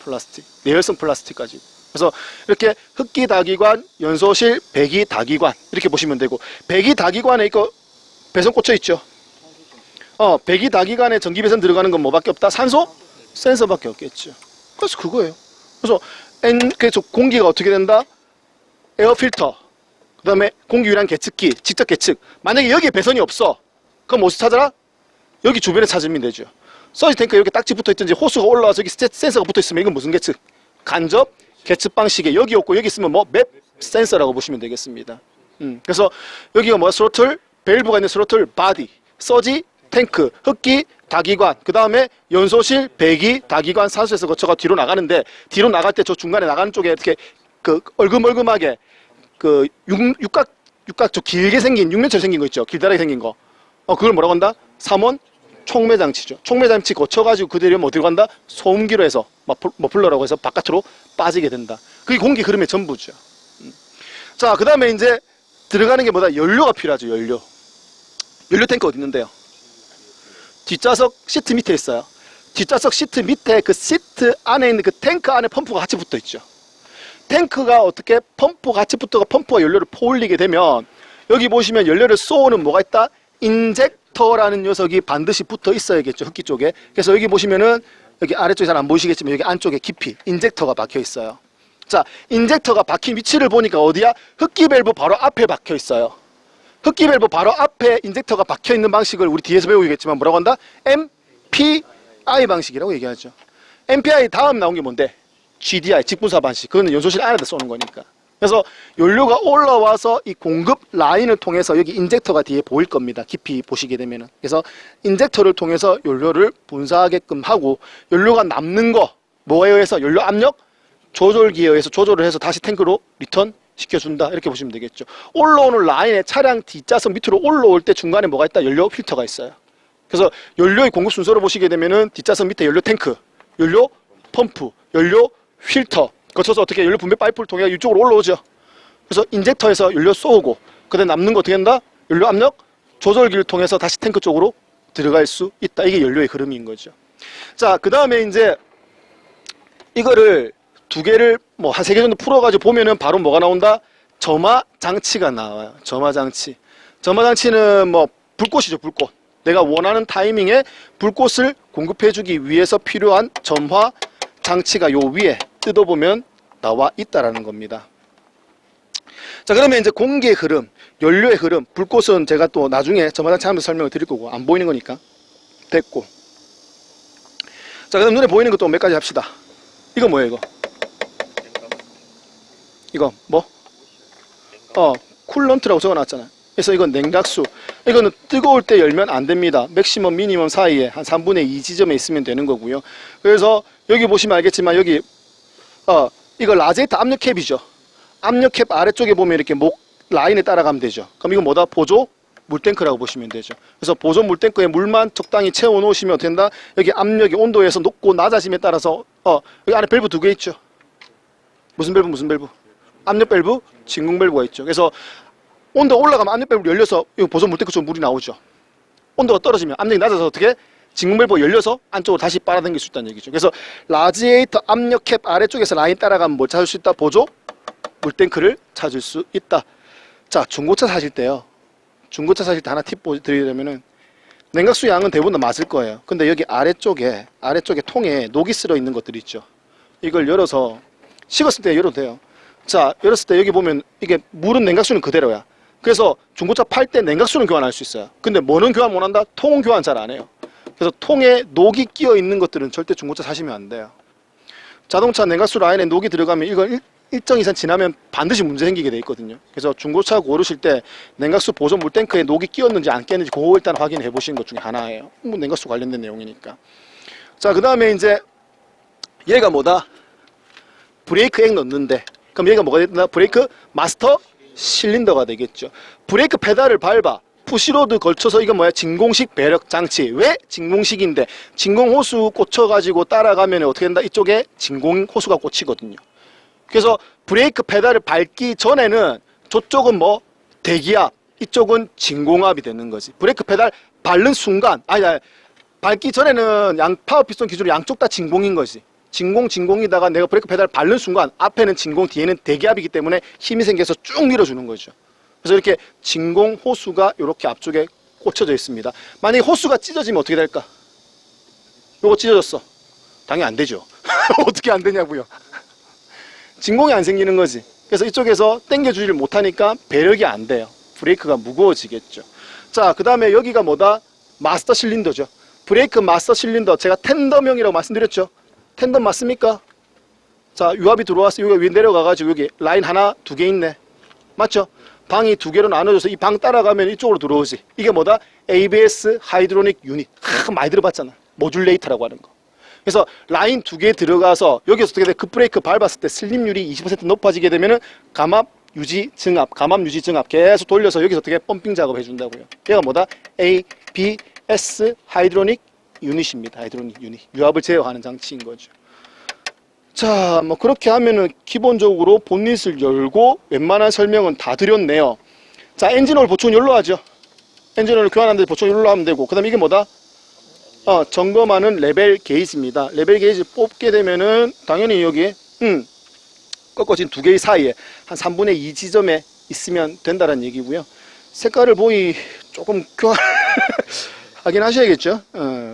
플라스틱, 내열성 플라스틱 가지고. 그래서 이렇게 흡기 다기관, 연소실, 배기 다기관 이렇게 보시면 되고, 배기 다기관에 이거 배선 꽂혀 있죠. 배기 다기관에 전기 배선 들어가는 건 뭐밖에 없다? 산소? 센서밖에 없겠죠. 그래서 그거예요. 그래서 공기가 어떻게 된다? 에어 필터, 그 다음에 공기 유량 계측기, 직접 계측. 만약에 여기에 배선이 없어. 그럼 어디서 찾아라? 여기 주변에 찾으면 되죠. 서지 탱크에 이렇게 딱지 붙어 있든지 호수가 올라와서 여기 센서가 붙어 있으면 이건 무슨 계측? 간접 계측 방식에 여기 없고 여기 있으면 뭐 맵 센서라고 보시면 되겠습니다. 그래서 여기가 뭐 스로틀, 밸브가 있는 스로틀, 바디, 서지, 탱크, 흡기, 다기관, 그 다음에 연소실, 배기, 다기관, 산소에서 거쳐가 뒤로 나가는데 뒤로 나갈 때 저 중간에 나가는 쪽에 이렇게 그 얼금얼금하게 그 육각 저 길게 생긴 육면처럼 생긴 거 있죠. 길다랗게 생긴 거. 그걸 뭐라고 한다? 3원 촉매장치죠. 촉매장치 거쳐가지고 그대로 어디로 간다? 소음기로 해서 머플러라고 해서 바깥으로 빠지게 된다. 그게 공기 흐름의 전부죠. 자, 그 다음에 이제 들어가는 게 뭐다? 연료가 필요하죠. 연료 탱크 어디 있는데요? 뒷좌석 시트 밑에 있어요. 뒷좌석 시트 밑에 그 시트 안에 있는 그 탱크 안에 펌프가 같이 붙어 있죠. 탱크가 어떻게 펌프가 같이 붙어가 펌프가 연료를 퍼올리게 되면 여기 보시면 연료를 쏘는 뭐가 있다? 인젝터라는 녀석이 반드시 붙어 있어야겠죠. 흡기 쪽에. 그래서 여기 보시면은 여기 아래쪽에 잘 안 보이시겠지만 여기 안쪽에 깊이 인젝터가 박혀 있어요. 자, 인젝터가 박힌 위치를 보니까 어디야? 흡기 밸브 바로 앞에 박혀 있어요. 흡기 밸브 바로 앞에 인젝터가 박혀 있는 방식을 우리 뒤에서 배우겠지만 뭐라고 한다? MPI 방식이라고 얘기하죠. MPI 다음 나온 게 뭔데? GDI, 직분사 방식. 그거는 연소실 안에다 쏘는 거니까. 그래서 연료가 올라와서 이 공급 라인을 통해서 여기 인젝터가 뒤에 보일 겁니다. 깊이 보시게 되면은. 그래서 인젝터를 통해서 연료를 분사하게끔 하고 연료가 남는 거 뭐에 의해서 연료 압력 조절기에 의해서 조절을 해서 다시 탱크로 리턴 시켜준다. 이렇게 보시면 되겠죠. 올라오는 라인에 차량 뒷좌석 밑으로 올라올 때 중간에 뭐가 있다? 연료 필터가 있어요. 그래서 연료의 공급 순서를 보시게 되면은 뒷좌석 밑에 연료 탱크, 연료 펌프, 연료 필터 거쳐서 어떻게 연료 분배 파이프를 통해 이쪽으로 올라오죠. 그래서 인젝터에서 연료 쏘고 그다음에 남는 거 어떻게 한다? 연료 압력 조절기를 통해서 다시 탱크 쪽으로 들어갈 수 있다. 이게 연료의 흐름인 거죠. 자, 그 다음에 이제 이거를 두 개를 뭐 한 세 개 정도 풀어가지고 보면은 바로 뭐가 나온다? 점화 장치가 나와요. 점화 장치. 점화 장치는 뭐 불꽃이죠. 불꽃. 내가 원하는 타이밍에 불꽃을 공급해주기 위해서 필요한 점화 장치가 요 위에 뜯어보면 나와 있다라는 겁니다. 자, 그러면 이제 공기의 흐름, 연료의 흐름, 불꽃은 제가 또 나중에 점화장치 하면서 설명을 드릴 거고 안 보이는 거니까 됐고. 자, 그다음 눈에 보이는 것도 몇 가지 합시다. 이거 뭐예요, 이거? 이거 뭐? 쿨런트라고 적어놨잖아요. 그래서 이건 냉각수. 이거는 뜨거울 때 열면 안 됩니다. 맥시멈, 미니멈 사이에 한 3분의 2 지점에 있으면 되는 거고요. 그래서 여기 보시면 알겠지만 여기 이거 라제이터 압력캡이죠. 압력캡 아래쪽에 보면 이렇게 목 라인에 따라가면 되죠. 그럼 이건 뭐다? 보조 물탱크라고 보시면 되죠. 그래서 보조 물탱크에 물만 적당히 채워 놓으시면 어떻게 된다? 여기 압력이 온도에서 높고 낮아짐에 따라서 여기 안에 밸브 두 개 있죠. 무슨 밸브? 압력 밸브, 진공 밸브가 있죠. 그래서 온도가 올라가면 압력 밸브가 열려서 이 보조 물탱크처럼 물이 나오죠. 온도가 떨어지면 압력이 낮아서 어떻게? 진공 밸브가 열려서 안쪽으로 다시 빨아당길 수 있다는 얘기죠. 그래서 라지에이터 압력 캡 아래쪽에서 라인 따라가면 뭘 찾을 수 있다? 보조 물탱크를 찾을 수 있다. 자, 중고차 사실 때요. 중고차 사실 때 하나 팁 드리려면은 냉각수 양은 대부분 다 맞을 거예요. 근데 여기 아래쪽에 통에 녹이 쓸어 있는 것들이 있죠. 이걸 열어서 식었을 때 열어도 돼요. 자, 열었을 때 여기 보면 이게 물은 냉각수는 그대로야. 그래서 중고차 팔 때 냉각수는 교환할 수 있어요. 근데 뭐는 교환 못 한다? 통은 교환 잘 안 해요. 그래서 통에 녹이 끼어 있는 것들은 절대 중고차 사시면 안 돼요. 자동차 냉각수 라인에 녹이 들어가면 이건 일정 이상 지나면 반드시 문제 생기게 돼 있거든요. 그래서 중고차 고르실 때 냉각수 보존 물탱크에 녹이 끼었는지 안 끼었는지 그거 일단 확인해 보시는 것 중에 하나예요. 뭐 냉각수 관련된 내용이니까. 자, 그 다음에 이제 얘가 뭐다? 브레이크 액 넣는데 그럼 얘가 뭐가 된다? 브레이크 마스터 실린더가 되겠죠. 브레이크 페달을 밟아 푸시로드 걸쳐서 이건 뭐야? 진공식 배력 장치. 왜 진공식인데? 진공 호수 꽂혀가지고 따라가면 어떻게 된다? 이쪽에 진공 호수가 꽂히거든요. 그래서 브레이크 페달을 밟기 전에는 저쪽은 뭐 대기압, 이쪽은 진공압이 되는 거지. 브레이크 페달 밟는 순간, 밟기 전에는 파워 피스톤 기준으로 양쪽 다 진공인 거지. 진공이다가 내가 브레이크 페달 밟는 순간 앞에는 진공, 뒤에는 대기압이기 때문에 힘이 생겨서 쭉 밀어주는 거죠. 그래서 이렇게 진공 호수가 이렇게 앞쪽에 꽂혀져 있습니다. 만약에 호수가 찢어지면 어떻게 될까? 요거 찢어졌어. 당연히 안 되죠. 어떻게 안 되냐고요. 진공이 안 생기는 거지. 그래서 이쪽에서 당겨주지를 못하니까 배력이 안 돼요. 브레이크가 무거워지겠죠. 자, 그 다음에 여기가 뭐다? 마스터 실린더죠. 브레이크 마스터 실린더, 제가 텐덤형이라고 말씀드렸죠. 텐덤 맞습니까? 자, 유압이 들어왔어요. 여기 위에 내려가가지고 여기 라인 하나, 두 개 있네. 맞죠? 방이 두 개로 나눠져서 이 방 따라가면 이쪽으로 들어오지. 이게 뭐다? ABS 하이드로닉 유닛. 많이 들어봤잖아. 모듈레이터라고 하는 거. 그래서 라인 두 개 들어가서 여기서 어떻게 돼? 급브레이크 밟았을 때 슬립률이 20% 높아지게 되면은 감압 유지 증압, 감압 유지 증압 계속 돌려서 여기서 어떻게 펌핑 작업 해준다고요. 얘가 뭐다? ABS 하이드로닉 유닛입니다. 하이드로닉 유닛. 유압을 제어하는 장치인 거죠. 자, 뭐 그렇게 하면은 기본적으로 본닛을 열고 웬만한 설명은 다 드렸네요. 자, 엔진오일 보충은 여기로 하죠. 엔진오일 교환하는데 보충 여기로 하면 되고, 그 다음에 이게 뭐다? 점검하는 레벨 게이지입니다. 레벨 게이지 뽑게 되면은 당연히 여기 꺾어진 두 개의 사이에 한 3분의 2 지점에 있으면 된다는 얘기고요. 색깔을 보이 조금 교환 하긴 하셔야겠죠.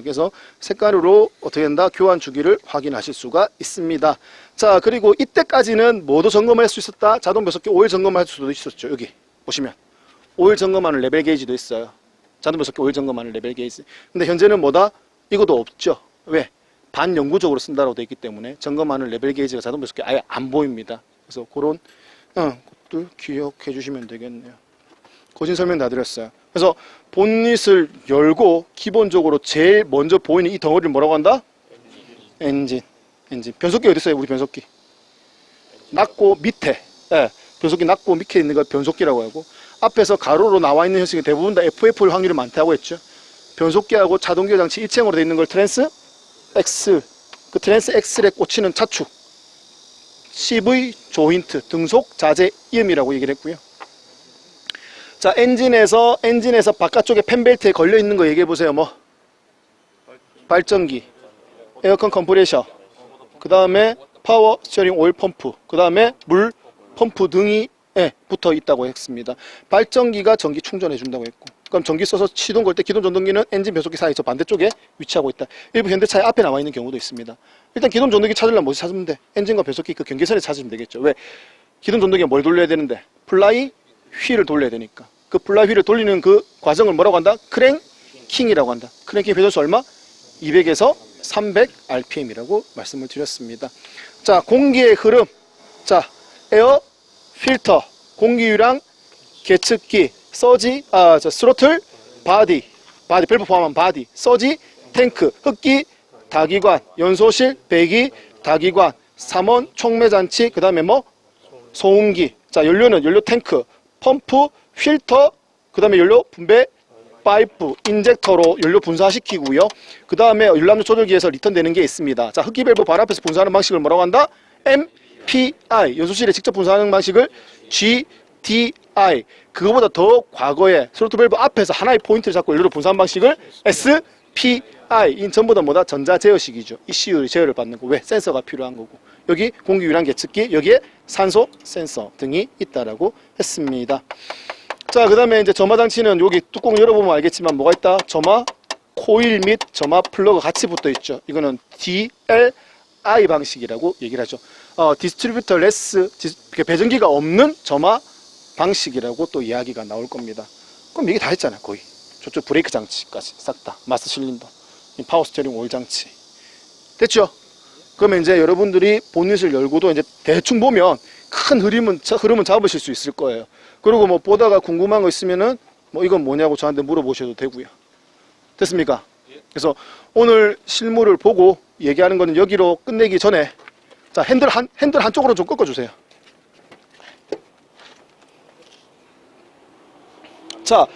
그래서 색깔으로 어떻게 된다? 교환 주기를 확인하실 수가 있습니다. 자, 그리고 이때까지는 뭐도 점검할 수 있었다? 자동 변속기 오일 점검할 수도 있었죠. 여기 보시면 오일 점검하는 레벨 게이지도 있어요. 자동 변속기 오일 점검하는 레벨 게이지. 근데 현재는 뭐다? 이것도 없죠. 왜? 반영구적으로 쓴다고 되어 있기 때문에 점검하는 레벨 게이지가 자동 변속기 아예 안 보입니다. 그래서 그런 것들 기억해 주시면 되겠네요. 고진 설명 다 드렸어요. 그래서 본닛을 열고 기본적으로 제일 먼저 보이는 이 덩어리를 뭐라고 한다? 엔진. 변속기 어디 있어요? 우리 변속기. 낮고 밑에. 네, 변속기 낮고 밑에 있는 걸 변속기라고 하고, 앞에서 가로로 나와 있는 형식이 대부분 다 FF일 확률이 많다고 했죠. 변속기하고 자동기어 장치 일체형으로 되어 있는 걸 트랜스 엑셀, 그 트랜스 엑셀에 꽂히는 차축, CV 조인트, 등속 자재 이음이라고 얘기를 했고요. 자, 엔진에서 바깥쪽에 펜벨트에 걸려 있는 거 얘기해 보세요. 뭐 발전기, 에어컨 컴프레셔, 그 다음에 파워 스티어링 오일 펌프, 그 다음에 물 펌프 등이 붙어 있다고 했습니다. 발전기가 전기 충전해 준다고 했고, 그럼 전기 써서 시동 걸 때 기동 전동기는 엔진 변속기 사이 저 반대쪽에 위치하고 있다. 일부 현대차의 앞에 나와 있는 경우도 있습니다. 일단 기동 전동기 찾으려면 뭐지 찾으면 돼? 엔진과 변속기 그 경계선에 찾으면 되겠죠. 왜? 기동 전동기가 뭘 돌려야 되는데? 플라이 휠을 돌려야 되니까. 그 플라이 휠을 돌리는 그 과정을 뭐라고 한다? 크랭킹이라고 한다. 크랭킹 배속수 얼마? 200에서 300 RPM이라고 말씀을 드렸습니다. 자, 공기의 흐름. 자, 에어 필터, 공기유랑 계측기, 서지, 스로틀, 바디, 밸브 포함한 바디, 서지, 탱크, 흡기, 다기관, 연소실, 배기, 다기관, 삼원, 촉매장치, 그 다음에 뭐? 소음기. 자, 연료는 연료 탱크, 펌프, 필터, 그 다음에 연료 분배, 파이프, 인젝터로 연료 분사시키고요. 그 다음에 열람유 조절기에서 리턴되는 게 있습니다. 자, 흡기 밸브 바로 앞에서 분사하는 방식을 뭐라고 한다? MPI, 연소실에 직접 분사하는 방식을 GDI. 그거보다 더 과거에 스로틀 밸브 앞에서 하나의 포인트를 잡고 연료를 분사하는 방식을 SPI. 이 전부 다 뭐다? 전자 제어식이죠. ECU 제어를 받는 거. 왜? 센서가 필요한 거고. 여기 공기 유량 계측기, 여기에 산소 센서 등이 있다라고 했습니다. 자, 그 다음에 이제 점화 장치는 여기 뚜껑 열어보면 알겠지만 뭐가 있다? 점화 코일 및 점화 플러그 같이 붙어 있죠. 이거는 DLI 방식이라고 얘기를 하죠. 디스트리뷰터 레스, 배전기가 없는 점화 방식이라고 또 이야기가 나올 겁니다. 그럼 이게 다 했잖아요, 거의. 저쪽 브레이크 장치까지 싹 다. 마스터 실린더, 파워 스티어링 오일 장치. 됐죠? 그러면 이제 여러분들이 본닛을 열고도 이제 대충 보면 큰 흐름은 잡으실 수 있을 거예요. 그리고 뭐 보다가 궁금한 거 있으면은 뭐 이건 뭐냐고 저한테 물어보셔도 되고요. 됐습니까? 그래서 오늘 실물을 보고 얘기하는 거는 여기로 끝내기 전에, 자, 핸들 한쪽으로 좀 꺾어주세요. 자,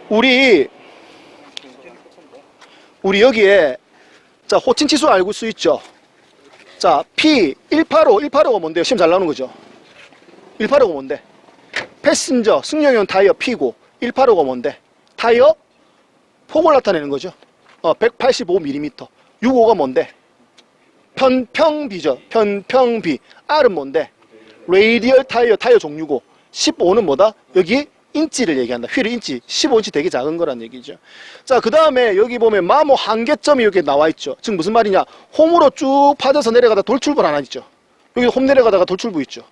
우리 여기에, 자, 호칭 치수 알고 수 있죠? 자, P185가 뭔데요? 시험 잘 나오는 거죠? 185가 뭔데? 패신저 승용용 타이어 P고, 185가 뭔데? 타이어 폭을 나타내는 거죠. 185mm. 65가 뭔데? 편평비죠. 편평비. R은 뭔데? 레이디얼 타이어 종류고, 15는 뭐다? 여기 인치를 얘기한다. 휠의 인치. 15인치 되게 작은 거란 얘기죠. 자, 그 다음에 여기 보면 마모 한계점이 여기 나와 있죠. 즉 무슨 말이냐? 홈으로 쭉 파져서 내려가다 돌출부 하나 있죠. 여기 홈 내려가다가 돌출부 있죠.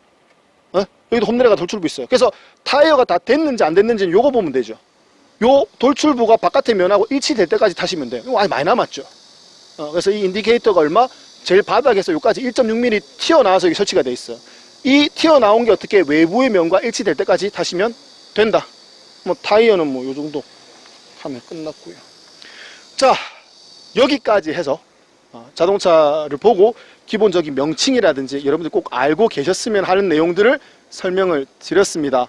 여기도 홈레가 돌출부 있어요. 그래서 타이어가 다 됐는지 안 됐는지는 요거 보면 되죠. 요 돌출부가 바깥에 면하고 일치될 때까지 타시면 돼요. 이거 아직 많이 남았죠. 그래서 이 인디케이터가 얼마? 제일 바닥에서 여기까지 1.6mm 튀어나와서 여기 설치가 돼 있어요. 이 튀어나온 게 어떻게 외부의 면과 일치될 때까지 타시면 된다. 뭐 타이어는 뭐 요 정도 하면 끝났고요. 자, 여기까지 해서 자동차를 보고 기본적인 명칭이라든지 여러분들 꼭 알고 계셨으면 하는 내용들을 설명을 드렸습니다.